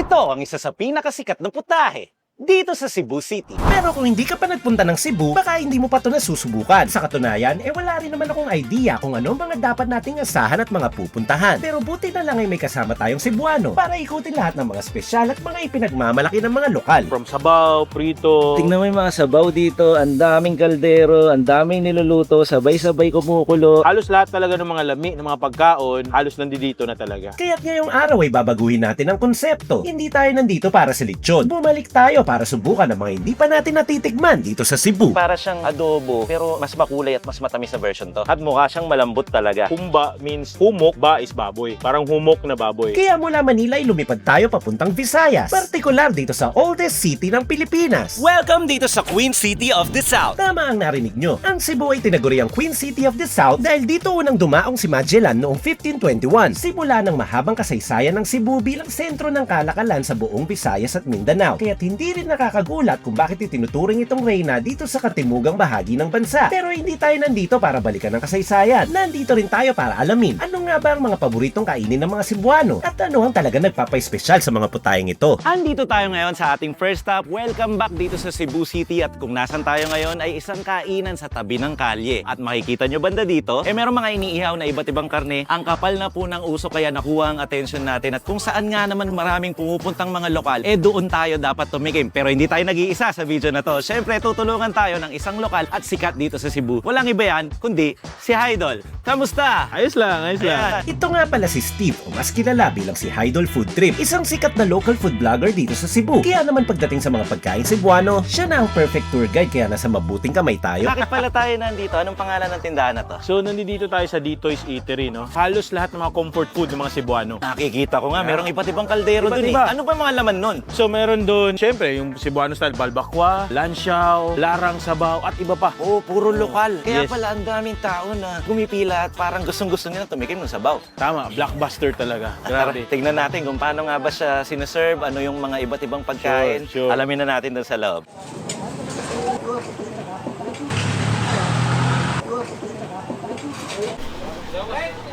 Ito ang isa sa pinakasikat na putahe dito sa Cebu City. Pero kung hindi ka pa nagpunta ng Cebu, baka hindi mo pa ito nasusubukan. Sa katunayan, wala rin naman akong idea kung ano mga dapat nating asahan at mga pupuntahan. Pero buti na lang ay may kasama tayong Cebuano para ikutin lahat ng mga espesyal at mga ipinagmamalaki ng mga lokal. From sabaw, prito. Tingnan mo yung mga sabaw dito, ang daming kaldero, ang daming niluluto, sabay-sabay kumukulo. Halos lahat talaga ng mga lami, ng mga pagkaon, halos nandito na talaga. Kaya't ngayong araw ay babaguhin natin ang konsepto. Hindi tayo nandito para sa lechon. Bumalik tayo para subukan ang mga hindi pa natin natitikman dito sa Cebu. Para siyang adobo, pero mas makulay at mas matamis na version to. At mukha siyang malambot talaga. Humba means humok, ba is baboy. Parang humok na baboy. Kaya mula Manila ay lumipad tayo papuntang Visayas. Partikular dito sa oldest city ng Pilipinas. Welcome dito sa Queen City of the South. Tama ang narinig nyo. Ang Cebu ay tinaguri ang Queen City of the South dahil dito unang dumaong si Magellan noong 1521. Simula ng mahabang kasaysayan ng Cebu bilang sentro ng kalakalan sa buong Visayas at Mindanao. Kaya't hindi rin nakakagulat kung bakit itinuturing itong reyna dito sa katimugang bahagi ng bansa. Pero hindi tayo nandito para balikan ang kasaysayan. Nandito rin tayo para alamin ano nga ba ang mga paboritong kainin ng mga Cebuano at ano ang talaga nagpapa-espesyal sa mga putayeng ito. Andito tayo ngayon sa ating first stop. Welcome back dito sa Cebu City. At kung nasan tayo ngayon ay isang kainan sa tabi ng kalye. At makikita nyo banda dito, merong mga iniihaw na iba't ibang karne. Ang kapal na po ng uso kaya nakuha ang attention natin. At kung saan nga naman maraming pumupuntang mga lokal, doon tayo dapat tumikim. Pero hindi tayo nag-iisa sa video na to. Siyempre, tutulungan tayo ng isang lokal at sikat dito sa Cebu. Walang iba yan, kundi si Hydol. Kamusta? Ayos lang, ayos lang. Ito nga pala si Steve o mas kilala bilang si Hydol Food Trip. Isang sikat na local food vlogger dito sa Cebu. Kaya naman pagdating sa mga pagkain Cebuano, siya na ang perfect tour guide kaya nasa mabuting kamay tayo. Bakit pala tayo nandito? Anong pangalan ng tindahan na to? So, nandito tayo sa Ditoy's Eatery, no? Halos lahat ng mga comfort food ng mga Cebuano. Nakikita ko nga, merong iba't ibang kaldero Iba't dun iba. Ano ba mga laman nun? So, meron doon, syempre, yung Cebuano style, balbakwa, lansiaw, larang sabaw, at iba pa. Oo, puro lokal. Kaya Yes. pala ang daming tao na pumipila at parang gustong-gusto nila tumikim ng sabaw. Tama, blockbuster talaga. Tara, Grabe. tignan natin kung paano nga ba siya sineserve, ano yung mga iba't ibang pagkain. Sure. Alamin na natin doon sa loob.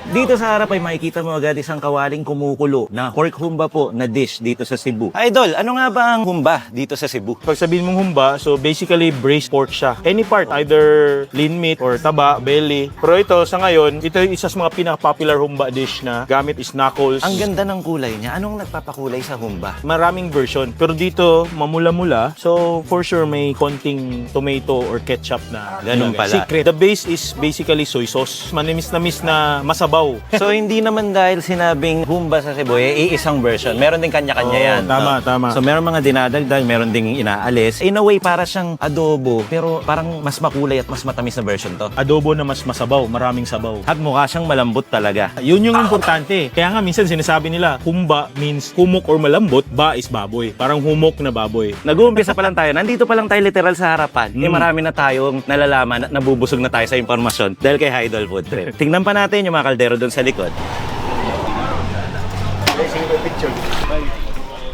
Dito sa harap ay makikita mo agad isang kawaling kumukulo na pork humba po na dish dito sa Cebu. Idol, ano nga ba ang humba dito sa Cebu? Pag sabihin mong humba, so basically braised pork siya. Any part, either lean meat or taba, belly. Pero ito, sa ngayon, ito yung isa sa mga pinaka-popular humba dish na gamit is knuckles. Ang ganda ng kulay niya. Anong nagpapakulay sa humba? Maraming version. Pero dito, mamula-mula. So, for sure, may konting tomato or ketchup na Ganun nilagay. pala. Secret. The base is basically soy sauce. Manimis-namis na masabaw. So hindi naman dahil sinabing humba sa Cebu, iisang version. Meron din kanya-kanya Oo, yan. tama, no? tama. So meron mga dinadagdag, meron ding inaalis. In a way, para siyang adobo, pero parang mas makulay at mas matamis na version to. Adobo na mas masabaw. Maraming sabaw. At mukha siyang malambot talaga. Yun yung importante. Kaya nga minsan sinasabi nila, humba means humok or malambot, ba is baboy. Parang humok na baboy. Nag-uumpisa pa lang tayo. Nandito pa lang tayo literal sa harapan. Marami na tayong nalalaman at nabubusog na tayo sa impormasyon dahil kay Hydol Food Trip. Tingnan pa natin yung mga kaldero doon sa likod.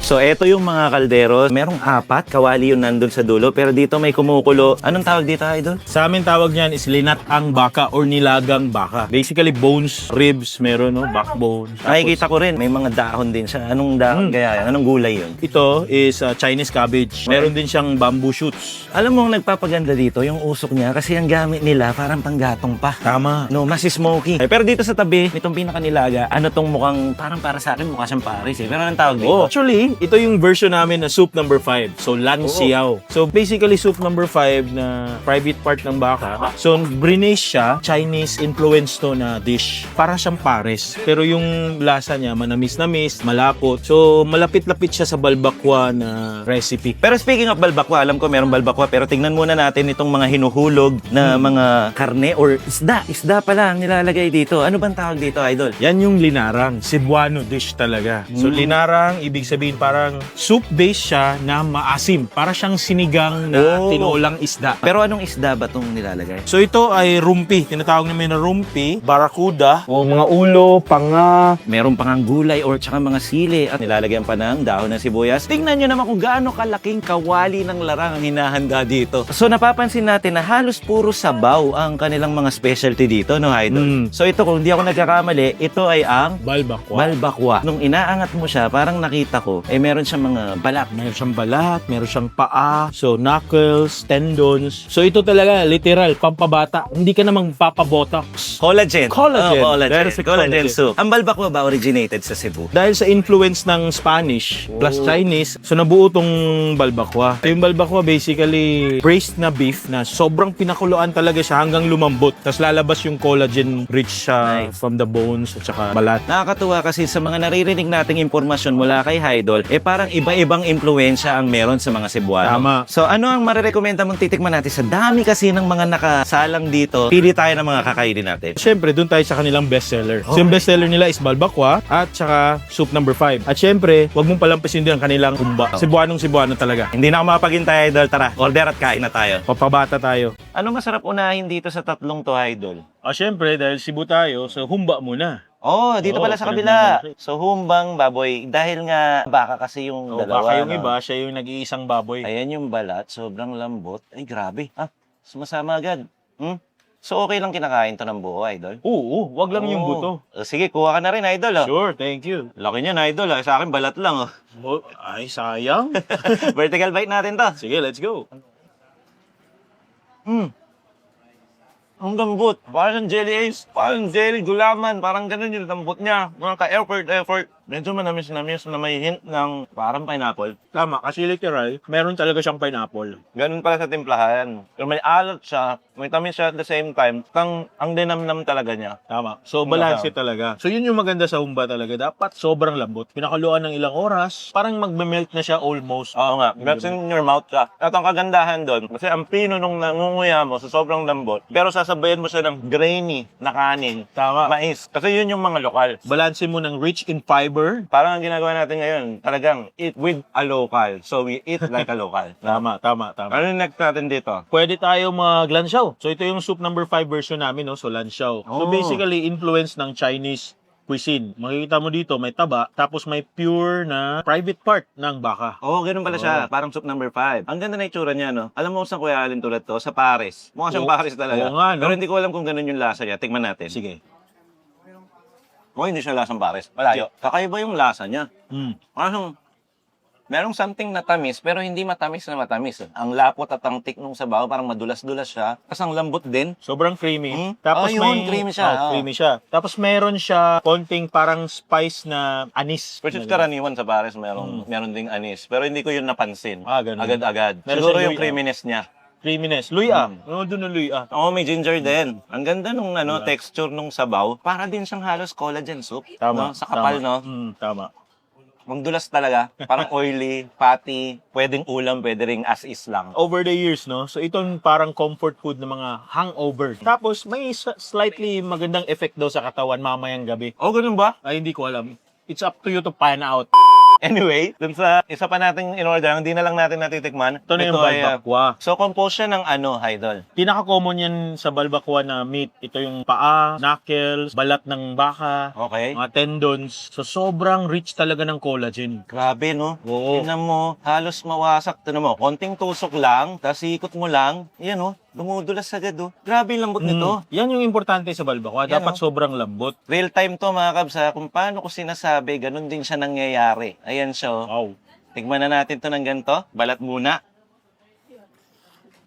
So, eto yung mga kaldero. Merong apat. Kawali yung nandun sa dulo. Pero dito may kumukulo. Anong tawag dito, Idol? Sa amin tawag niyan is linatang baka or nilagang baka. Basically bones, ribs, meron no, backbone. Nakikita ko rin. May mga dahon din siya. Anong dahon kaya yan? Anong gulay yun? Ito is Chinese cabbage. Meron din siyang bamboo shoots. Alam mo ang nagpapaganda dito, yung usok niya. Kasi ang gamit nila parang panggatong pa. Tama. No, mas smoky. Pero dito sa tabi, itong pinakanilaga, ano tong mukhang, parang para sa akin, mukha siyang pares eh. Pero anong tawag dito? Oh, actually, ito yung version namin na soup number 5. So, lansiao. So, basically, soup number 5 na private part ng baka. So, brinaise siya. Chinese influence to na dish. Para siyang pares. Pero yung lasa niya, manamis-namis, malapot. So, malapit-lapit siya sa balbakwa na recipe. Pero speaking of balbakwa, alam ko merong balbakwa, pero tingnan muna natin itong mga hinuhulog na mga karne or isda. Isda pala ang nilalagay dito. Ano bang tawag dito, Idol? Yan yung linarang. Cebuano dish talaga. So, linarang, ibig sabihin parang soup base siya na maasim. Para siyang sinigang na tinolang isda. Pero anong isda ba itong nilalagay? So ito ay rumpi. Tinatawag namin na rumpi, barakuda, o mga ulo, panga. Meron pang ang gulay or tsaka mga sili at nilalagyan pa ng dahon ng sibuyas. Tingnan nyo naman kung gaano kalaking kawali ng larang ang hinahanda dito. So napapansin natin na halos puro sabaw ang kanilang mga specialty dito, no, Idol? So ito, kung hindi ako nagkakamali, ito ay ang Balbakwa. balbakwa. Nung inaangat mo siya, parang nakita ko, ay meron siyang mga balat. Meron siyang balat, meron siyang paa, so knuckles, tendons. So ito talaga, literal, pampabata. Hindi ka namang papabotox. Collagen. Collagen. Oh, There is a collagen collagen. soup. Ang balbakwa ba originated sa Cebu? Dahil sa influence ng Spanish plus Chinese, so nabuo tong balbakwa. So yung balbakwa basically braised na beef na sobrang pinakuluan talaga siya hanggang lumambot. Tapos lalabas yung collagen rich siya from the bones at saka balat. Nakakatuwa kasi sa mga naririnig nating impormasyon mula kay Idol, parang iba-ibang impluensya ang meron sa mga Cebuano. Tama. So ano ang marirekomenda mong titikman natin? Sa dami kasi ng mga nakasalang dito, pili tayo ng mga kakainin natin. Siyempre, doon tayo sa kanilang bestseller. So yung bestseller nila is balbakwa at saka soup number 5. At siyempre, wag mong palampasin din ang kanilang humba. Cebuanong talaga. Hindi na ako mapaghintay, Idol. Tara, order at kain na tayo. Papabata tayo. Ano masarap unahin dito sa tatlong to, Idol? Siyempre, dahil Cebu tayo, so humba muna. Oh, dito Oo, pala sa pinag- kabila. So, humbang baboy. Dahil nga baka kasi yung dalawa. Baka yung no? iba, siya yung nag-iisang baboy. Ayan yung balat, sobrang lambot. Ay, grabe. Sumasama agad. So, okay lang kinakain to ng buo, Idol? Oo, wag lang yung Oo. buto. Sige, kuha ka na rin, Idol. Oh. Sure, thank you. Laki niyan, Idol. Sa akin, balat lang. Oh. Ay, sayang. Vertical bite natin to. Sige, let's go. Ang lambot. Parang jelly ace. Parang jelly gulaman. Parang ganun yung lambot niya. Mga ka-effort. Medyo manamis na may hint ng parang pineapple. Tama, kasi literal, meron talaga siyang pineapple. Ganun pala sa timplahan. Pero may alat siya, may tamis siya at the same time. Ang dinamnam talaga niya. Tama. So, balance talaga. So, yun yung maganda sa humba talaga. Dapat sobrang lambot. Pinakuluan ng ilang oras, parang magme-melt na siya almost. Oo nga, melts in your mouth siya. At ang kagandahan doon, kasi ang pino nung nangunguya mo sa sobrang lambot, pero sasabayan mo siya ng grainy na kanin, Tama. mais. Kasi yun yung mga lokal. Balansin mo ng rich in fiber. Parang ang ginagawa natin ngayon, talagang eat with a local. So we eat like a local. Tama. Ano yung next natin dito? Pwede tayo mag-lansiao. So, ito yung soup number 5 version namin, no? So, lansiao. So, Oh. basically, influence ng Chinese cuisine. Makikita mo dito, may taba, tapos may pure na private part ng baka. Oo, ganun pala siya. Parang soup number 5. Ang ganda na itsura niya, no? Alam mo kung saan Kuya Alin tulad to? Sa Paris. Mukha siyang Oo. Paris talaga. Oo nga, no? Pero hindi ko alam kung ganun yung lasa niya. Tingnan natin. Sige. Oh, hindi siya lasang Paris. Malayo. Kakaiba yung lasa niya. Parang merong something na tamis, pero hindi matamis na matamis. Ang lapot at ang thick nung sabaw, parang madulas-dulas siya. Tapos ang lambot din. Sobrang creamy. Oh, Tapos yun, creamy siya. Oh. creamy siya. Tapos meron siya konting parang spice na anis. Which is karaniwan sa Paris, meron ding anis. Pero hindi ko yun napansin. Ganun. Agad-agad. Meron Siguro siyang yung luya. creaminess niya. Creaminess. Luya. Doon na luya. Oo, may ginger din. Ang ganda nung texture nung sabaw. Para din siyang halos collagen soup. No? Sa kapal, no? Tama. Magdulas talaga. Parang oily, fatty. Pwedeng ulam, pwede ring as is lang. Over the years, no? So, itong parang comfort food ng mga hangover. Tapos, may slightly magandang effect daw sa katawan mamayang gabi. Oh, ganun ba? Ay, hindi ko alam. It's up to you to find out. Anyway, dun sa isa pa nating in-order, hindi na lang natin natitikman. Ito na yung balbakwa. So, compose siya ng ano, Idol? Pinaka-common yan sa balbakwa na meat. Ito yung paa, knuckles, balat ng baka, Okay. mga tendons. So, sobrang rich talaga ng collagen. Grabe, no? Oo. Tingnan mo, halos mawasak. Tingnan mo, konting tusok lang, tapos ikot mo lang. Yan, oh. Dumudulas agad, oh. Grabe yung lambot nito. Yan yung importante sa balbakwa. Yan, Dapat sobrang lambot. Real time to, mga kabs, ha? Kung paano ko sinasabi, ganun din siya nangyayari. Ayan siya, oh. Wow. Tignan na natin to ng ganito. Balat muna.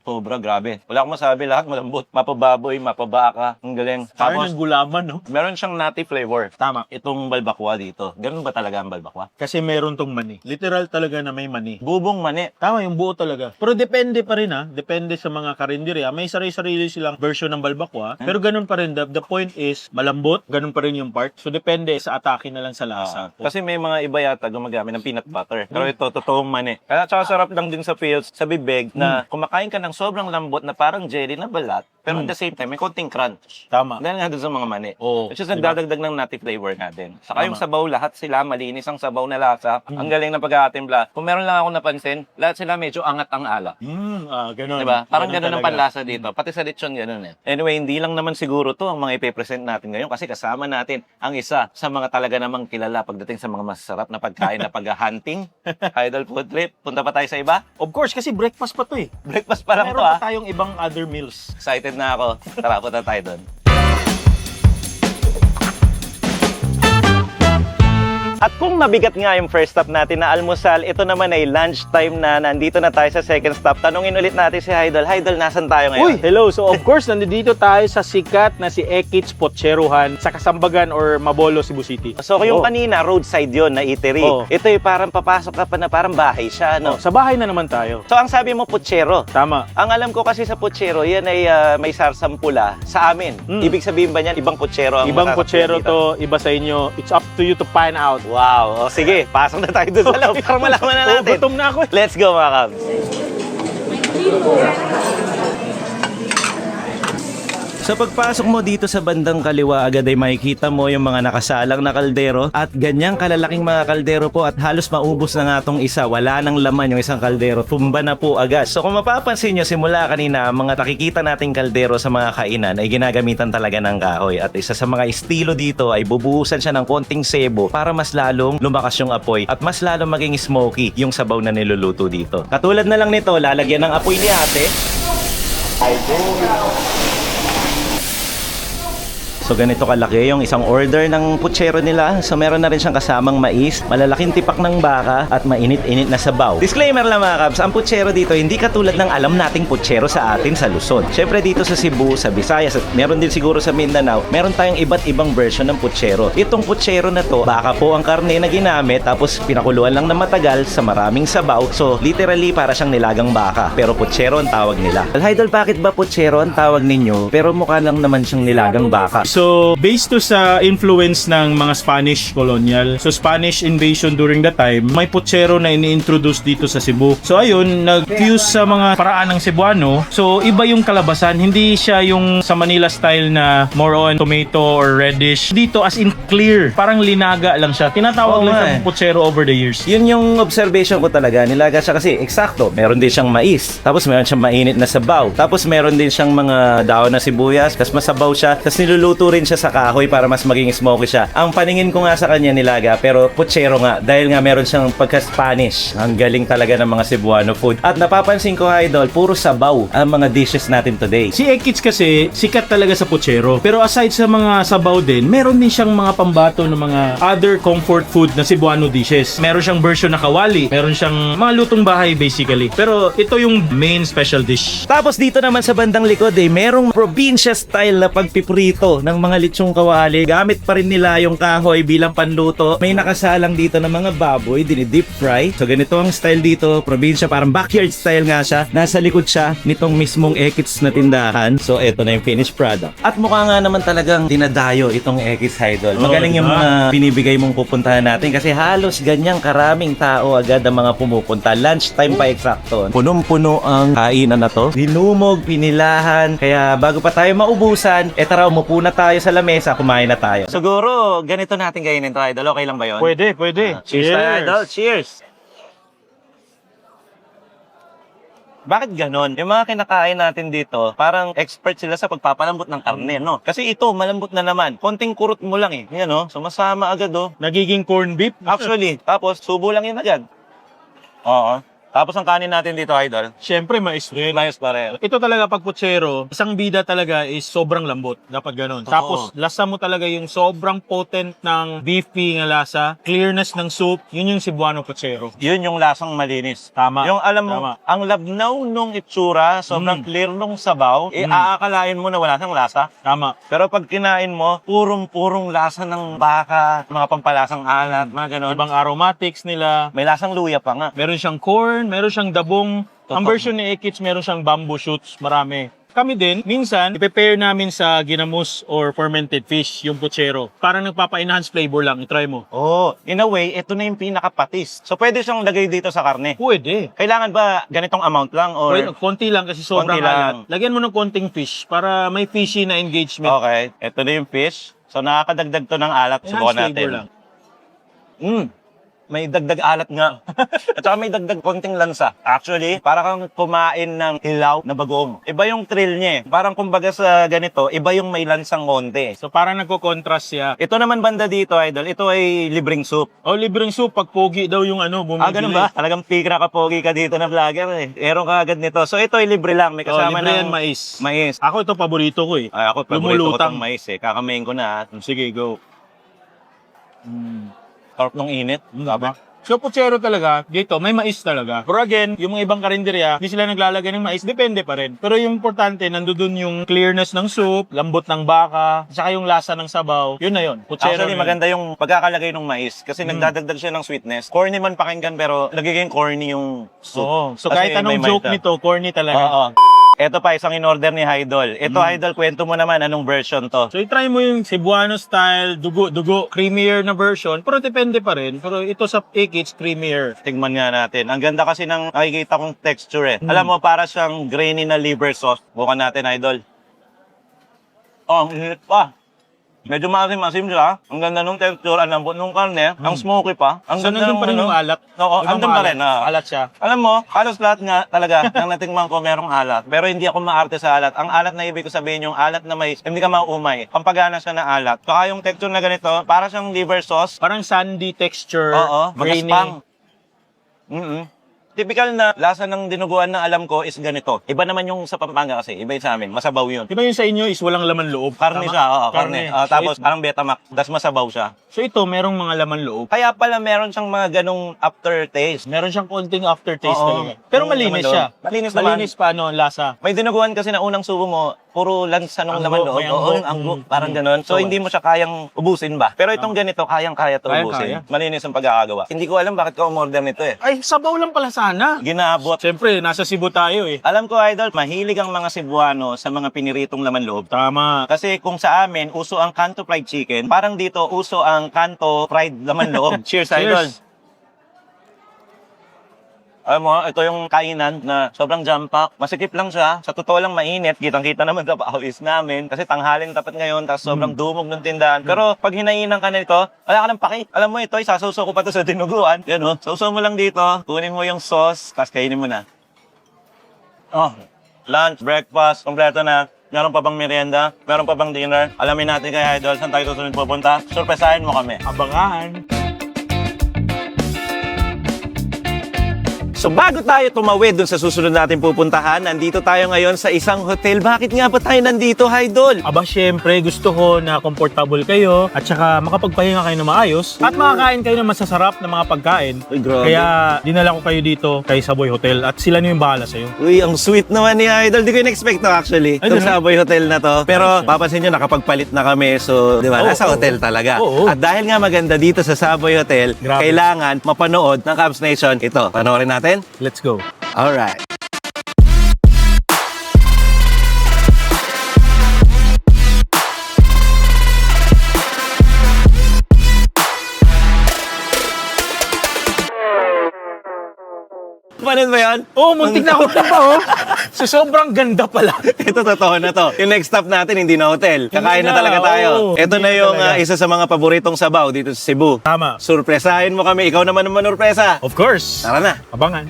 Sobra, grabe. Wala akong masabi, lahat malambot. Mapababoy, mapabaka. Ang galing. Parang Tapos, ng gulaman, no? meron siyang nutty flavor. Tama. Itong balbakwa dito. Ganun ba talaga ang balbakwa? Kasi meron tong mani. Literal talaga na may mani. Bubong mani. Tama, yung buo talaga. Pero depende pa rin, ha? Depende sa mga karinderya. May sarili-sarili silang version ng balbakwa. Pero ganun pa rin. The point is, malambot. Ganun pa rin yung part. So, depende sa atake na lang sa lasa. Kasi may mga iba yata gumagamit ng peanut butter. Pero ito, totoong mani. Kaya tsaka sarap lang din sa feels, sa bibig, na kumakain ka ng sobrang lambot na parang jelly na balat, pero at the same time, may konting crunch. Tama. Dahil nga doon sa mga mani. Oo. Which is nagdadagdag ng nutty flavor natin. Saka Tama. yung sabaw, lahat sila, malinis ang sabaw na lasa. Ang galing ng pagkakatimpla. Kung meron lang ako napansin, lahat sila medyo angat ang ala. Ganun. Diba? Parang ganun ang talaga. panlasa dito. Pati sa lechon, ganun eh. Anyway, hindi lang naman siguro to ang mga ipipresent natin ngayon kasi kasama natin ang isa sa mga talaga namang kilala pagdating sa mga masarap na pagkain na pag-hunting. Idol Food Trip. Punta pa tayo sa iba? Of course, kasi breakfast pa to eh. Breakfast pa lang to, Meron ah. pa tayong ibang other meals. Excited na ako. Tara, punta tayo doon. At kung mabigat nga yung first stop natin na almusal, ito naman ay lunchtime na. Nandito na tayo sa second stop. Tanungin ulit natin si Idol. Idol, nasan tayo Uy, ngayon? hello. So of course, nandito tayo sa sikat na si Ekits Potseruhan sa Kasambagan or Mabolo, Cebu City. So yung Oo. kanina, roadside yon na eatery. Oo. Ito ay parang papasok ka pa na parang bahay siya, no? Sa bahay na naman tayo. So ang sabi mo, putsero. Tama. Ang alam ko kasi sa putsero, yan ay may sarsang pula sa amin. Ibig sabihin ba niyan, ibang putsero ang Ibang masasakyan Potsero dito? to, iba sa inyo. It's up to you to find out. Wow. O sige, pasok na tayo doon sa loob para malaman na natin. Gutom na ako. Let's go, mga kabs. Sa pagpasok mo dito sa bandang kaliwa, agad ay makikita mo yung mga nakasalang na kaldero at ganyang kalalaking mga kaldero po at halos maubos na nga tong isa. Wala nang laman yung isang kaldero. Tumba na po agad. So kung mapapansin nyo, simula kanina, mga nakikita nating kaldero sa mga kainan ay ginagamitan talaga ng kahoy. At isa sa mga estilo dito ay bubuhusan siya ng konting sebo para mas lalong lumakas yung apoy at mas lalong maging smoky yung sabaw na niluluto dito. Katulad na lang nito, lalagyan ng apoy ni ate. So ganito kalaki yung isang order ng putsero nila. So meron na rin siyang kasamang mais, malalaking tipak ng baka at mainit-init na sabaw. Disclaimer lang mga kabs, ang putsero dito hindi katulad ng alam nating putsero sa atin sa Luzon. Syempre dito sa Cebu, sa Visayas at meron din siguro sa Mindanao, meron tayong iba't ibang version ng putsero. Itong putsero na to, baka po ang karne na ginamit tapos pinakuluan lang na matagal sa maraming sabaw. So literally para siyang nilagang baka, pero putsero ang tawag nila. Idol, bakit ba putsero ang tawag ninyo pero mukha lang naman siyang nilagang baka? So, based to sa influence ng mga Spanish colonial. So, Spanish invasion during that time, may putsero na ini-introduce dito sa Cebu. So, ayun, nag-fuse sa mga paraan ng Cebuano. So, iba yung kalabasan. Hindi siya yung sa Manila style na more on tomato or reddish. Dito, as in clear. Parang linaga lang siya. Tinatawag Oo lang nga siyang eh. putsero over the years. Yun yung observation ko talaga. Nilaga siya kasi eksakto. Meron din siyang mais. Tapos meron siyang mainit na sabaw. Tapos meron din siyang mga daon na sibuyas. Tapos masabaw siya. Tapos niluluto rin siya sa kahoy para mas maging smoky siya. Ang paningin ko nga sa kanya nilaga, pero putsero nga. Dahil nga meron siyang pagka-Spanish. Ang galing talaga ng mga Cebuano food. At napapansin ko, Idol, puro sabaw ang mga dishes natin today. Si Ekits kasi sikat talaga sa putsero. Pero aside sa mga sabaw din, meron din siyang mga pambato ng mga other comfort food na Cebuano dishes. Meron siyang version na kawali, meron siyang mga lutong bahay basically. Pero ito yung main special dish. Tapos dito naman sa bandang likod merong probinsya style na pagpiprito ng mga litsong kawali. Gamit pa rin nila yung kahoy bilang panluto. May nakasalang dito ng mga baboy, dini-deep fry. So ganito ang style dito, probinsya, parang backyard style nga siya. Nasa likod siya nitong mismong Ekits na tindahan. So eto na yung finished product. At mukha nga naman talagang dinadayo itong Ekits, Idol. Magaling yung mga binibigay mong pupuntahan natin kasi halos ganyang karaming tao agad ang mga pumupunta. Lunchtime pa eksakto. Punong-puno ang kainan na to. Dinumog, pinilahan. Kaya bago pa tayo maubusan, tara, umupo na tayo sa lamesa, kumain na tayo. Siguro, ganito natin kainin to, Idol. Okay lang ba yun? Pwede, pwede. Cheers tayo, Idol. Cheers! Bakit ganon? Yung mga kinakain natin dito, parang expert sila sa pagpapalambot ng karne, no? Kasi ito, malambot na naman. Konting kurot mo lang eh. Yan, no? Sumasama agad, oh. Nagiging corn beef. Actually, tapos subo lang yun agad. Oo. Tapos ang kanin natin dito, Idol, Siyempre, mais rin. mayos pa rin. Ito talaga pag putsero, isang bida talaga is sobrang lambot. Dapat ganun. Oo. Tapos, lasa mo talaga yung sobrang potent ng beefy na lasa. Clearness ng soup. Yun yung Cebuano putsero. Yun yung lasang malinis. Tama. Yung alam mo, Tama. ang labnaw nung itsura, sobrang clear nung sabaw, aakalain mo na wala siyang lasa. Tama. Pero pag kinain mo, purong-purong lasa ng baka, mga pampalasang alat, mga ganon. Ibang aromatics nila. May lasang luya pa nga. Meron siyang corn, meron siyang dabong. Ang Totoo. version ni Ekits, meron siyang bamboo shoots. Marami. Kami din, minsan, i-prepare namin sa ginamos or fermented fish, yung putsero. Parang nagpapa-enhance flavor lang. I-try mo. Oh, in a way, ito na yung pinakapatis. So pwede siyang lagay dito sa karne. Pwede. Kailangan ba ganitong amount lang or Pwede, konti lang kasi sobrang Konti lang. alat. Lagyan mo ng konting fish para may fishy na engagement. okay, ito na yung fish. So nakakadagdag to ng alat. Enhance Subukan flavor natin. lang. May dagdag alat nga. At saka may dagdag konting lansa. Actually, para kang kumain ng hilaw na bagoong. Iba yung thrill niya eh. Parang kumbaga sa ganito, iba yung may lansang konti. So parang nagko-contrast siya. Ito naman banda dito, Idol. Ito ay libreng soup. O libreng soup, pag pogi daw yung bumibili. Ganun ba? Talagang pikra ka pogi ka dito na vlogger eh. Meron ka agad nito. So ito ay libre lang. May kasama libre yan, ng mais. mais. Ako ito paborito ko eh. Ay, ako, paborito ko Lumulutang. tong mais eh. Kakamain ko na. Sige, go. Sarap ng init. Diba? So, putsero talaga, dito, may mais talaga. Pero again, yung mga ibang karinderya, hindi sila naglalagay ng mais, depende pa rin. Pero yung importante, nandun yung clearness ng soup, lambot ng baka, saka yung lasa ng sabaw. Yun na yun. Putsero Actually, na yun. maganda yung pagkakalagay ng mais kasi nagdadagdag siya ng sweetness. Corny man pakinggan pero nagiging corny yung soup. Oo. So, Kasi kahit anong may joke maita. nito, corny talaga. Oo. Ito pa, isang in-order ni Idol. Ito, Idol, kwento mo naman anong version to. So, i-try mo yung Cebuano style, dugo, creamier na version. Pero depende pa rin. Pero ito sa cake, it's creamier. Tingnan nga natin. Ang ganda kasi ng nakikita kong texture eh. Alam mo, para siyang grainy na liver sauce. Bukan natin, Idol. Oh, ang init pa. Medyo masim-masim siya. Ang ganda nung texture, ang lambot nung karne, ang smoky pa. Ang So, ganda nandun pa rin nung yung alat. Oo, Ibang andun pa maalat. rin. Alat siya. Alam mo, halos lahat nga talaga nang natingman ko merong alat. Pero hindi ako maarte sa alat. Ang alat na ibig ko sabihin yung alat na may, hindi ka mauumay. Pampagana siya na alat. Saka yung texture na ganito, para siyang liver sauce. Parang sandy texture. Oo, grainy. magaspang. Typical na lasa ng dinuguan na alam ko is ganito. Iba naman yung sa Pampanga kasi, iba yung sa amin. Masabaw yun. Di ba yung sa inyo is walang laman loob? Karne Tama? siya, oo, karne. So, Tapos parang Betamax, tas masabaw siya. So ito, merong mga laman loob. Kaya pala meron siyang mga ganong aftertaste. Meron siyang konting aftertaste Oo. talaga. Pero Yung malinis laman siya. loob. Malinis naman. Malinis pa ano, ang lasa. May dinuguan kasi na unang subo mo, puro lansa nung Anggo, laman loob. may anggo. Oo, yung anggo, parang ganon. So, hindi mo siya kayang ubusin ba? Pero itong ganito, kayang-kaya to Kayang-kaya. ubusin. Malinis ang pagkakagawa. Hindi ko alam bakit ka umorder nito eh. Ay, sabaw lang pala sana. Ginabot. Siyempre, nasa Cebu tayo eh. Alam ko, Idol, mahilig ang mga Cebuano sa mga piniritong laman loob. Tama. Kasi kung sa amin, uso ang kanto fried chicken, parang dito, uso ang kanto fried laman loob. Cheers, Idol. Cheers. Alam mo, ito yung kainan na sobrang jam-pack. Masikip lang siya. Sa totoo lang mainit. Kitang-kita naman sa pawis namin. Kasi tanghaling tapat ngayon, tapos sobrang dumog ng tindahan. Pero pag hinainan ka nito, wala ka ng paki. Alam mo ito, isasuso ko pa to sa dinuguan. Yan o. Sausaw mo lang dito. Kunin mo yung sauce, tapos kainin mo na. Oh, lunch, breakfast, kompleto na. Meron pa bang merienda? Meron pa bang dinner? Alamin natin kay Idol, saan tayo susunod pupunta? Surpresahin mo kami. Abangan. So bago tayo tumawid dun sa susunod natin pupuntahan, nandito tayo ngayon sa isang hotel. Bakit nga ba tayo nandito, Idol? Aba, syempre, gusto ko na comfortable kayo at saka makapagpahinga kayo na maayos at makakain kayo ng masasarap na mga pagkain. Uy, grabe. Kaya dinala ko kayo dito kay Savoy Hotel at sila na yung bahala sa'yo. Uy, ang sweet naman ni Idol. Di ko in-expect to actually. Ay, Itong ganun? Savoy Hotel na to. Pero papansin nyo, nakapagpalit na kami. So, di ba, Oo, nasa oo. hotel talaga. Oo. At dahil nga maganda dito sa Savoy Hotel, Grabe. kailangan mapanood ng Cubs Nation. Ito, panoorin natin. Let's go. Alright. Panood ba yan? Oh, muntik na hotel pa oh. So, sobrang ganda pala. Ito, totoo na to. Yung next stop natin, hindi na hotel. Kakain na na, talaga tayo. oo. Ito Hindi na na yung talaga. isa sa mga paboritong sabaw dito sa Cebu. Tama. Surpresahin mo kami. Ikaw naman manurpresa. Of course. Tara na. Abangan.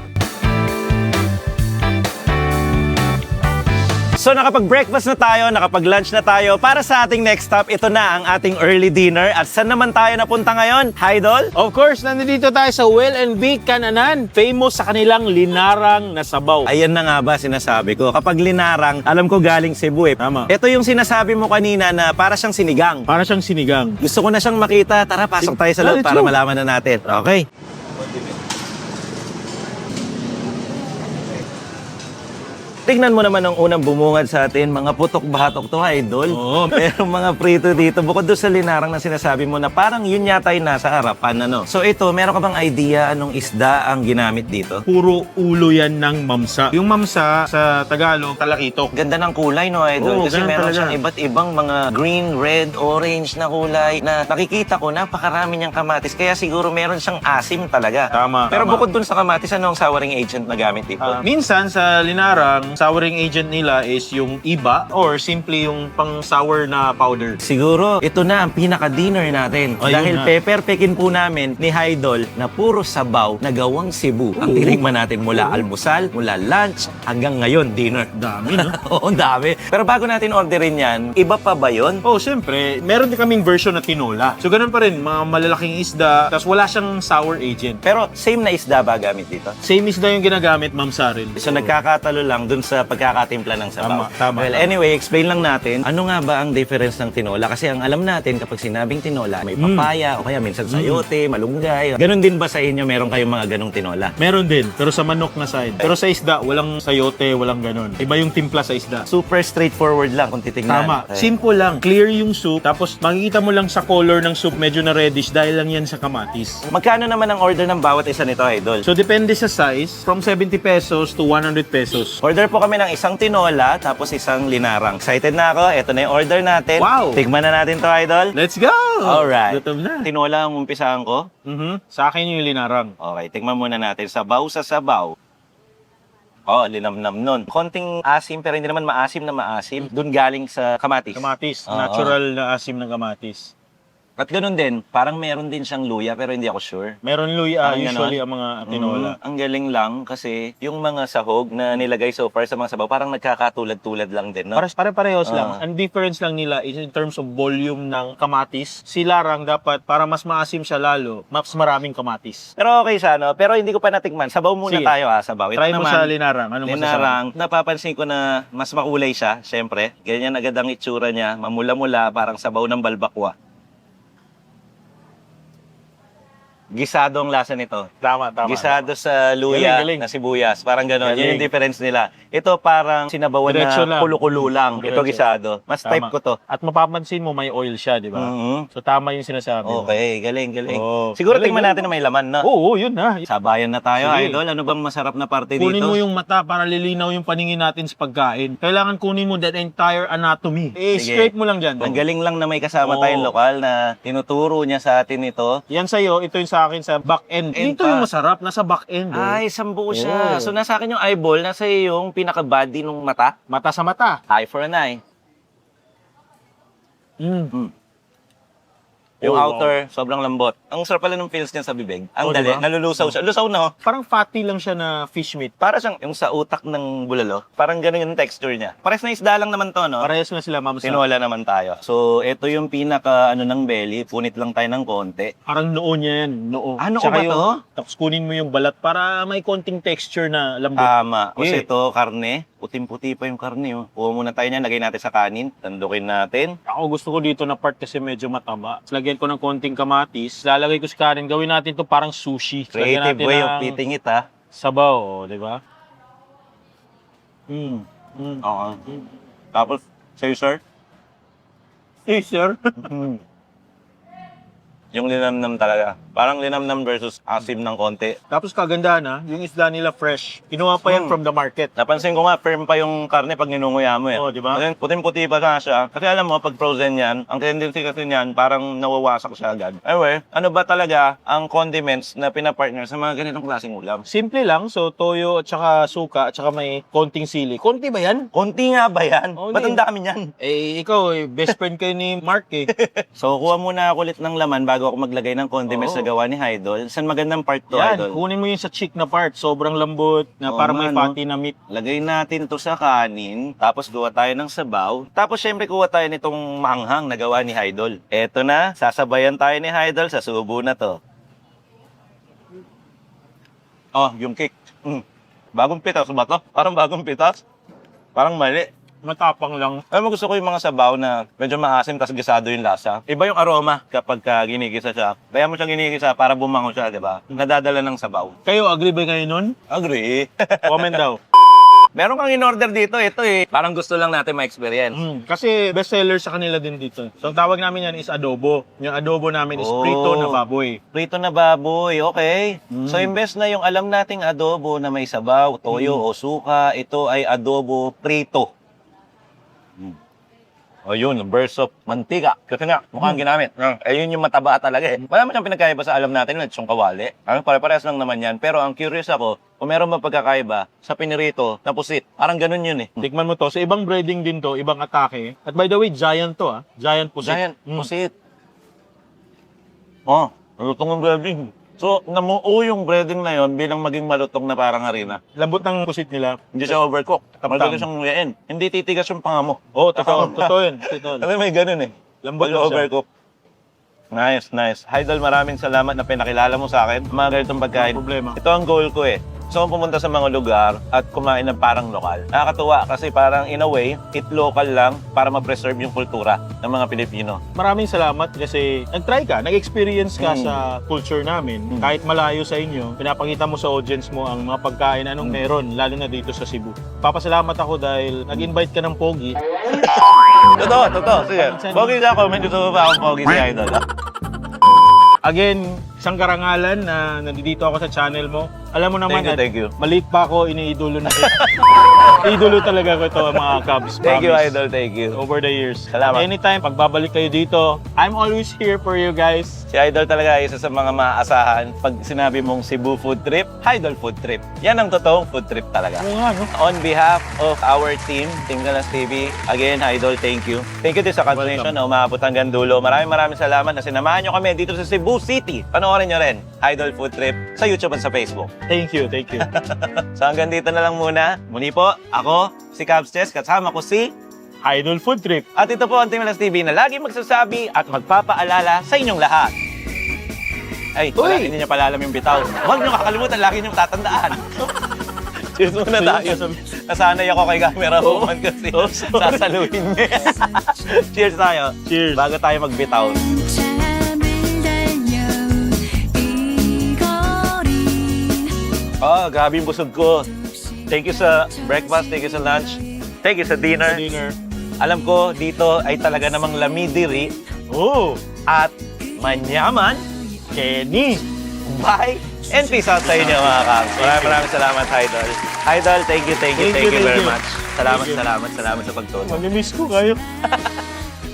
So nakapag-breakfast na tayo, nakapag-lunch na tayo. Para sa ating next stop, ito na ang ating early dinner. At saan naman tayo napunta ngayon? Idol? Of course, nandito tayo sa Well and Big Kananan. Famous sa kanilang linarang na sabaw. Ayan na nga ba sinasabi ko. Kapag linarang, alam ko galing Cebu eh. Tama. Ito yung sinasabi mo kanina na para siyang sinigang. Para siyang sinigang. Gusto ko na siyang makita. Tara, pasok tayo sa loob Let's para go. malaman na natin. Okay. Tignan mo naman ang unang bumungad sa atin, mga putok-batok to, Idol. Oo. Merong mga prito dito. Bukod doon sa linarang na sinasabi mo na parang yun yata yung nasa harapan, ano? So ito, meron ka bang idea anong isda ang ginamit dito? Puro ulo yan ng mamsa. Yung mamsa sa Tagalog, talakitok. Ganda ng kulay, no, Idol? Oo, Kasi ganun meron talaga. siyang iba't ibang mga green, red, orange na kulay na nakikita ko, napakarami niyang kamatis. Kaya siguro meron siyang asim talaga. Tama, Pero tama. bukod dun sa kamatis, ano ang souring agent na gamit dito? Minsan sa linarang, souring agent nila is yung iba or simply yung pang sour na powder. Siguro, ito na ang pinaka-dinner natin. Ayun Dahil na. peperpekin po namin ni Idol na puro sabaw na gawang Cebu. Ang tinikman natin mula almusal, mula lunch, hanggang ngayon, dinner. Dami, no? Oo, ang dami. Pero bago natin orderin yan, iba pa ba yun? Oh, syempre, meron din kaming version na tinola. So, ganun pa rin, mga malalaking isda, tapos wala siyang sour agent. Pero same na isda ba gamit dito? Same isda yung ginagamit, Ma'am Sarin. So nagkakatalo lang dun sa pagkakatimpla ng sabaw. Tama. Well, anyway, explain lang natin, ano nga ba ang difference ng tinola? Kasi ang alam natin, kapag sinabing tinola, may papaya, o kaya minsan sayote, malunggay. Ganon din ba sa inyo, meron kayong mga ganong tinola? Meron din, pero sa manok na side. Pero sa isda, walang sayote, walang ganon. Iba yung timpla sa isda. Super straightforward lang kung titignan. Tama. Okay. Simple lang. Clear yung soup. Tapos makikita mo lang sa color ng soup medyo na reddish dahil lang yan sa kamatis. Magkano naman ang order ng bawat isa nito, Idol? So depende sa size, from 70 pesos to 100 pesos. Order po kami ng isang tinola, tapos isang linarang. Excited na ako. Ito na yung order natin. Wow! Tigman na natin to, Idol. Let's go! Alright. Gutom na. Tinola ang umpisahan ko. Sa akin yung linarang. Okay, tignan muna natin. Sabaw sa sabaw. Oh, linamnam nun. Konting asim, pero hindi naman maasim na maasim. Doon galing sa kamatis. Kamatis. Oo. Natural na asim ng kamatis. At ganun din, parang meron din siyang luya, pero hindi ako sure. Meron luya, Ang usually ganon. ang mga tinola. Ang galing lang kasi yung mga sahog na nilagay so far sa mga sabaw, parang nagkakatulad-tulad lang din, no? Pare-parehos Ah. lang. Ang difference lang nila is in terms of volume ng kamatis. Si larang dapat, para mas maasim siya lalo, mas maraming kamatis. Pero okay siya, no? Pero hindi ko pa natikman. Sabaw muna Sige. tayo, sabaw. Ito Try mo naman, sa linarang. Anong masasabi? linarang, napapansin ko na mas makulay siya, syempre. Ganyan agad ang itsura niya, mamula-mula, parang sabaw ng balbakwa. Gisado ang lasa nito. Tama. Gisado sa luya Galing. na sibuyas. Parang gano'n. Yun Galing. yung difference nila. Ito parang sinabawan Diretso na lang. kulo-kulo lang. Ito Diretso. gisado. Mas Tama. type ko to. At mapapansin mo, may oil siya, di ba? Mhm. So tama yung sinasabi mo. Okay, galing. Oo. Siguro Galing, tingnan galing. natin na may laman, no? Oo, yun na. Sabayan na tayo, Sige. Idol. Ano bang masarap na parte dito? Kunin mo yung mata para lilinaw yung paningin natin sa pagkain. Kailangan kunin mo that entire anatomy. Sige. Scrape mo lang dyan. Ang galing lang na may kasama Oo. tayong lokal na tinuturo niya sa atin ito. Yan sa'yo, ito yung sa akin sa back end. End Dito pa. yung masarap, nasa back end. Ay, sambuo siya. Oo. So, nasa akin yung eyeball, nasa iyo yung pinaka-body ng mata. Mata sa mata. Eye for an eye. Yung Oh, outer, sobrang lambot. Ang sarap pala ng feels niya sa bibig. Ang Oh, dali, diba? nalulusaw siya. Lusaw na, oh. Parang fatty lang siya na fish meat. Para siyang yung sa utak ng bulalo. Parang ganun yung texture niya. Pares na isda lang naman to, no? Parehas na sila, ma'am. Tinola naman tayo. So, ito yung pinaka, ng belly. Punit lang tayo ng konti. Parang noo niya yan. Noo. Ano Tsaka ba yung- to? Tapos kunin mo yung balat para may konting texture na lambot. Tama. Kasi Eh. ito, karne. Puting-puti pa yung karne, oh. Kuha muna tayo niyan, lagay natin sa kanin. Tandukin natin. Ako gusto ko dito na part kasi medyo mataba. Tapos lagyan ko ng konting kamatis. Lalagay ko sa kanin. Gawin natin to parang sushi. Tapos lagyan Creative natin way of ng eating it, ha? sabaw, oh, di ba? Oo. Tapos, sa'yo, sir? Eh, sir. Yung linamnam talaga. Parang linamnam versus asim ng konti. Tapos kagandahan na, yung isda nila fresh. Kinuha pa yan from the market. Napansin ko nga, firm pa yung karne pag ninunguya mo eh. Oo, di ba? Kasi puting-puti pa nga siya. Kasi alam mo, pag frozen yan, ang tendency kasi niyan, parang nawawasak siya agad. Anyway, ano ba talaga ang condiments na pinapartner sa mga ganitong klaseng ulam? Simple lang. So, toyo at saka suka at saka may konting sili. Konti ba yan? Konti nga ba yan? Oo, Ba't ang hindi. dami niyan? Eh, ikaw eh, best friend kayo ni Mark eh. So, kuha muna ako ulit ng laman bago ako maglagay ng condiments Oo. na gawa ni Idol. Saan magandang part to, Yan, Idol? kunin mo yung sa chick na part. Sobrang lambot na Oo parang may nga, no? fatty na meat. Lagay natin to sa kanin, tapos gawa tayo ng sabaw. Tapos syempre kuha tayo nitong manghang na gawa ni Idol. Eto na, sasabayan tayo ni Idol sa subo na to. Oh, yung cake. Bagong pitas ba to? Parang bagong pitas. Parang mali. Matapang lang. Alam mo, gusto ko yung mga sabaw na medyo maasim tapos gisado yung lasa. Iba yung aroma kapag ginigisa siya. Kaya mo siya ginigisa para bumango siya, di ba? Nadadala ng sabaw. Kayo, agree ba kayo nun? Agree. Comment daw. Meron kang in-order dito, ito eh. Parang gusto lang natin ma-experience. Kasi bestseller sa kanila din dito. So, ang tawag namin yan is adobo. Yung adobo namin is Oh. prito na baboy. Prito na baboy, okay. So, imbes na yung alam nating adobo na may sabaw, toyo o suka, ito ay adobo prito. O yun, burst of mantika. Kasi nga, mukhang ginamit. Ayun yung mataba talaga eh. Wala mo siyang pinagkaiba sa alam natin na yung kawali. Pare-parehas lang naman yan. Pero ang curious ako, kung meron ba pagkakaiba sa pinirito na pusit. Parang ganun yun eh. Tikman mo to. Sa ibang breading din to, ibang atake. At by the way, giant to ah. Giant pusit. Giant, pusit. Oh, malutong ang breading. So, namuo yung breading na yon bilang maging malutong na parang harina. Lambot ng pusit nila. Hindi siya overcook. Tamtam. Madali siyang nguyain. Hindi titigas yung panga mo. Oo, totoo. Totoo yun. Totoo. Kasi may ganun eh. Lambot Pag lang siya. overcook. Nice, nice. Idol, maraming salamat na pinakilala mo sa akin. Mga ganitong pagkain. Walang problema. Ito ang goal ko eh. gusto kong pumunta sa mga lugar at kumain ng parang lokal. Nakakatuwa kasi parang in a way, eat local lang para ma-preserve yung kultura ng mga Pilipino. Maraming salamat kasi nag-try ka, nag-experience ka sa culture namin. Kahit malayo sa inyo, pinapakita mo sa audience mo ang mga pagkain anong meron, lalo na dito sa Cebu. Papasalamat ako dahil nag-invite ka ng pogi. Totoo. Sige. Pogi ka, comment dito ba akong pogi si Idol? Again, isang karangalan na nandito ako sa channel mo. Alam mo naman, Thank you. maliit pa ako, iniidolo na kita. Idolo talaga ko ito, mga Cubs. Thank you, promise. Idol. Thank you. Over the years. Salamat. Anytime, pagbabalik kayo dito, I'm always here for you guys. Si Idol talaga isa sa mga maaasahan. Pag sinabi mong Cebu food trip, Idol food trip. Yan ang totoong food trip talaga. Oo nga, no? On behalf of our team, Team Galas TV, again, Idol, thank you. Thank you din sa continuation na umabot hanggang dulo. Maraming salamat na sinamahan nyo kami dito sa Cebu City. Panoorin nyo rin, Idol Food Trip, sa YouTube at sa Facebook. Thank you. So hanggang dito na lang muna. Muli po, ako, si Cubs Chess, kasama ko si... Idol Food Trip. At ito po ang Team Galas TV na lagi magsasabi at magpapaalala sa inyong lahat. Ay, wala, hindi niya pala alam yung bitaw. Huwag niyo kakalimutan, lagi niyo tatandaan. Cheers muna tayo. Nasanay ako kay camera woman kasi sasaluhin niya. Cheers tayo. Cheers. Bago tayo magbitaw. Oh, grabe yung busog ko. Thank you sa breakfast, thank you sa lunch, thank you sa dinner. Alam ko, dito ay talaga namang lamidiri Oh, at manyaman. Kenny. Bye! And peace out sa inyo mga kams. Maraming salamat, Idol. Idol, thank you very much. Salamat sa pagtulong. Mamimiss ko kayo.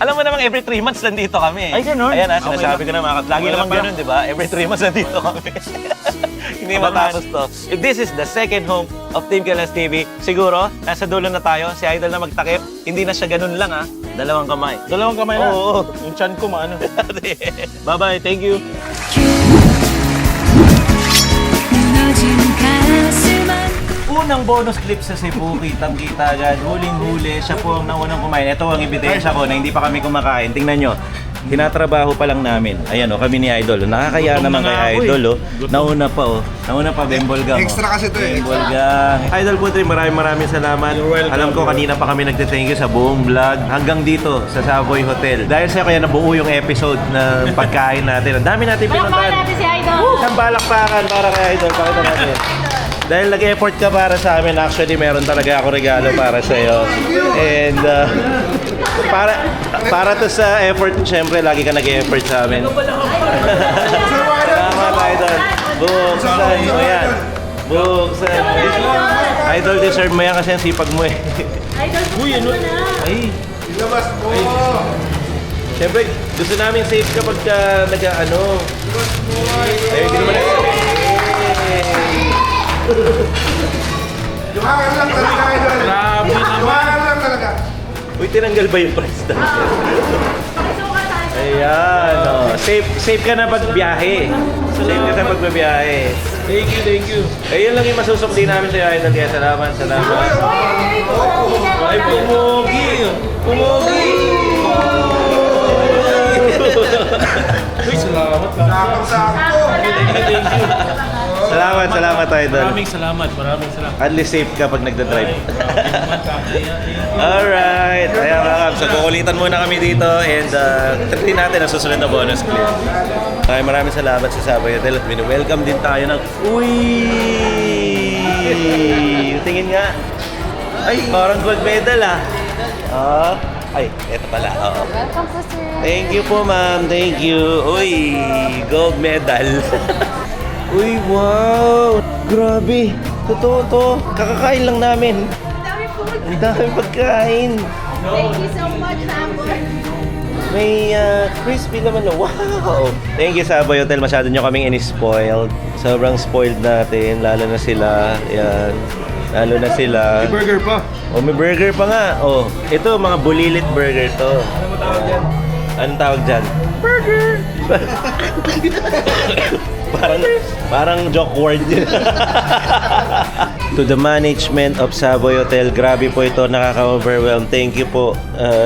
Alam mo namang every 3 months nandito kami. Ay, ganun? Ayan ha, Okay sinasabi ko lang. na mga kams. Lagi Okay namang lang ganun, di ba? Every 3 months nandito kami. Hindi matapos to. If this is the second home of Team Galas TV, siguro, nasa dulo na tayo. Si Idol na magtakip. Hindi na siya ganun lang ha. Dalawang kamay. Dalawang kamay na. Oo. Yung chan ko maano. Bye-bye. Thank you. Unang bonus clip sa Cebu, kitang-kita agad, huling-huli, siya po ang naunang kumain. Ito ang ebidensya ko na hindi pa kami kumakain. Tingnan nyo, tinatrabaho pa lang namin. Ayan o, kami ni Idol. Nakakaya Gutom naman na nga kay ako Idol o. Gutom. Nauna pa o. Nauna pa, Bembol Gang. Extra kasi to eh. Bembol Gang. Idol Putri, maraming salamat. You're welcome. Alam ko kanina pa kami nagte-thank you sa buong vlog. Hanggang dito, sa Savoy Hotel. Dahil sa'yo kaya nabuo yung episode ng pagkain natin. Ang dami natin Palakpakan pinuntahan. natin si Idol! Isang balakpakan para kay Idol. Pakita natin. Dahil nag-effort ka para sa amin, actually meron talaga ako regalo para sa iyo. And para to sa effort, syempre lagi ka nag-effort sa amin. Salamat, Idol. Buksan mo yan. Buksan mo yan. Idol, deserve mo yan kasi ang sipag mo eh. Idol, Uy, ano? Ay, Ilabas mo! syempre gusto namin safe kapag nag-ano. Ay, hindi naman Juhangan lang talaga, Idol! Grabe naman. Juhangan lang talaga! Uy, tinanggal ba yung price tag? Ayan, oh. Safe ka na pag biyahe. Safe ka na pag biyahe. Thank you. Ayun lang yung masusukli namin sa Idol. Kaya salamat. Ay, pumogi. Pumogi. Uy, salamat. Sakang-sakto! Thank you. Salamat, Idol. Maraming salamat. At least safe ka pag nagdadrive. Alright. Ayan mga Kabs, so kukulitan muna kami dito and tripin natin ang susunod na bonus clip. Maraming salamat sa Savoy Hotel at welcome din tayo ng... Uy! Tingin nga. Ay, parang gold medal ah. Ay, eto pala. Oo. welcome po, sir. Thank you po, ma'am. Thank you. Uy, gold medal. Uy, wow! Grabe! Totoo to. Kakakain lang namin. Dami po. Ang dami pagkain. Thank you so much, Amber. May crispy naman na. Wow! Thank you, Savoy Hotel. Masyado nyo kaming in-spoiled. Sobrang spoiled natin. Lalo na sila. Yan. Lalo na sila. Burger pa! Oh, may burger pa nga. Oh, ito mga bulilit burger to. Anong tawag dyan? Burger! parang joke word yun. To the management of Savoy Hotel, grabe po ito, nakaka-overwhelm. Thank you po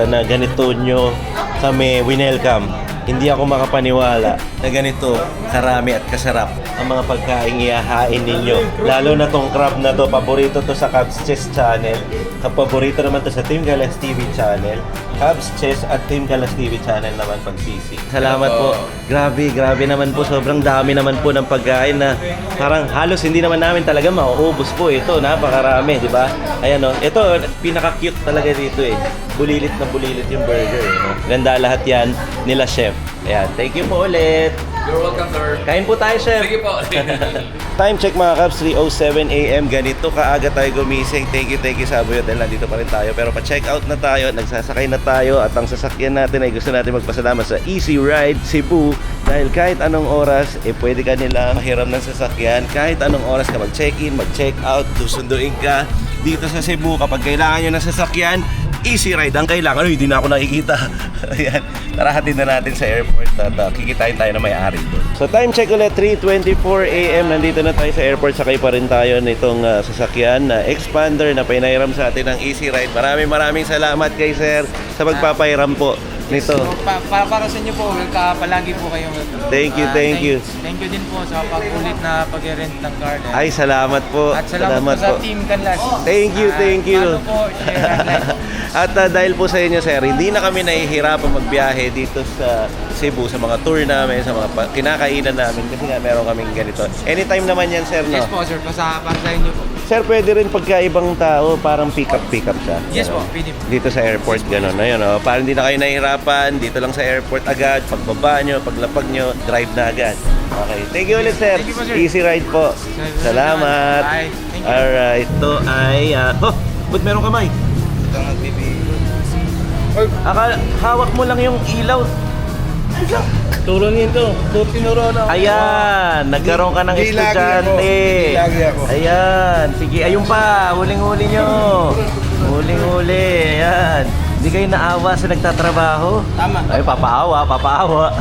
na ganito nyo kami winelcome. Hindi ako makapaniwala na ganito karami at kasarap ang mga pagkain ihahain ninyo. Lalo na tong crab na to, paborito to sa Cubs Chess Channel. Paborito naman to sa Team Galas TV Channel. Cubs Chess at Team Galas TV Channel naman pagsisi. Salamat po. Grabe naman po. Sobrang dami naman po ng pagkain na parang halos hindi naman namin talaga mauubos po ito. Napakarami, di ba? Ayan o. Ito, pinaka-cute talaga dito eh. Bulilit na bulilit yung burger. Eh, no? Ganda lahat yan nila chef. Ayan, thank you po ulit. You're welcome, sir. Kain po tayo, chef. Sige po. Time check mga Cubs, 3:07 AM. Ganito kaaga tayo gumising. Thank you sa Abu Hotel. Nandito pa rin tayo. Pero pa-check out na tayo, nagsasakay na tayo. At ang sasakyan natin ay gusto natin magpasalamat sa Easy Ride Cebu. Dahil kahit anong oras, pwede ka nila mahiram ng sasakyan. Kahit anong oras ka mag-check-in, mag-check out, susunduin ka dito sa Cebu. Kapag kailangan nyo ng sasakyan, Easy Ride ang kailangan. Hindi na ako nakikita. Ayan. Tara, hatid na natin sa airport at kikitain tayo na may-ari doon. So time check ulit, 3:24 AM. Nandito na tayo sa airport. Sakay pa rin tayo nitong sasakyan na Expander na pinahiram sa atin ng Easy Ride. Maraming salamat kay sir sa magpapahiram po nito. Para sa inyo po, palagi po kayong Thank you. Thank you din po sa pag-ulit na pag-rent ng car. Ay, salamat po. At salamat po sa Team Canlas. Thank you. Follow po, share, and like. At dahil po sa inyo, sir, hindi na kami nahihirapan magbiyahe dito sa Cebu, sa mga tour namin, sa mga kinakainan namin, kasi nga meron kaming ganito. Anytime naman yan, sir, no? Yes po, sir. Para sa inyo po. Sir, pwede rin pagka ibang tao, parang pick-up siya. Yes po, Ganon. pwede po. Dito sa airport, gano'n na yun, oh. Para hindi na kayo nahihirapan, dito lang sa airport agad, pagbaba nyo, paglapag nyo, drive na agad. Okay, thank you ulit, sir. Thank you po, sir. Easy ride po. Salamat. Bye. Thank you. Alright, ito ay, ba't meron kamay? Hawak mo lang yung ilaw. Turo niyo ito. Tinuro na. Ayan, nagkaroon ka ng Hindi lagi estudyante. ako. Hindi lagi ako. Ayan, sige, ayun pa, huling-huli nyo. Huling-huli, ayan. Hindi kayo naawa sa nagtatrabaho? Tama. Ay, papaawa.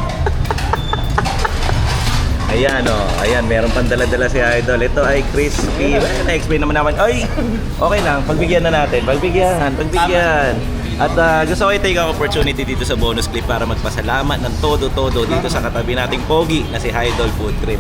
Ayan, ayan, meron pang dala-dala si Idol. Ito ay crispy. Na-explain naman naman. Ay, okay lang, pagbigyan na natin. Pagbigyan. At gusto ko i-take ang opportunity dito sa bonus clip para magpasalamat ng todo-todo dito sa katabi nating pogi na si Idol Food Trip.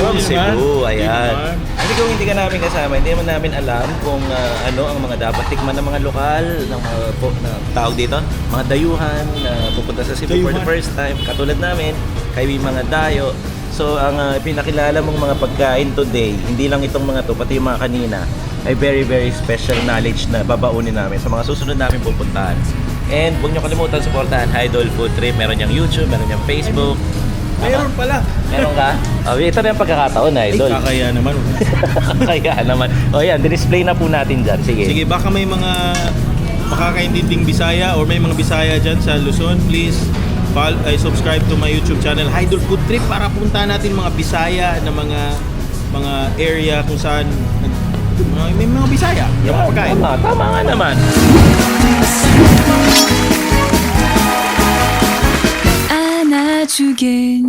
From Cebu, ayan. Hindi kung hindi ka namin kasama, hindi naman namin alam kung ano ang mga dapat tikman ng mga lokal, ng mga na tawag dito, mga dayuhan na pupunta sa Cebu for the first time. Katulad namin, kay mga dayo. So ang pinakilala mong mga pagkain today, hindi lang itong mga to, pati yung mga kanina, ay very special knowledge na babaunin namin sa mga susunod namin pupuntahan. And huwag nyo kalimutan supportahan Idol Food Trip. Meron niyang YouTube, meron niyang Facebook. Meron pala. Meron ka? Ito na yung pagkakataon, Idol. Kakaya naman. Kaya naman. O yan, display na po natin dyan. Sige. Sige, baka may mga makakaintinding Bisaya or may mga Bisaya dyan sa Luzon, please subscribe to my YouTube channel, Idol Food Trip, para puntahan natin mga Bisaya na mga area kung saan may mga Bisaya. Yung mga pagkain. Tama nga naman. 안아주겠니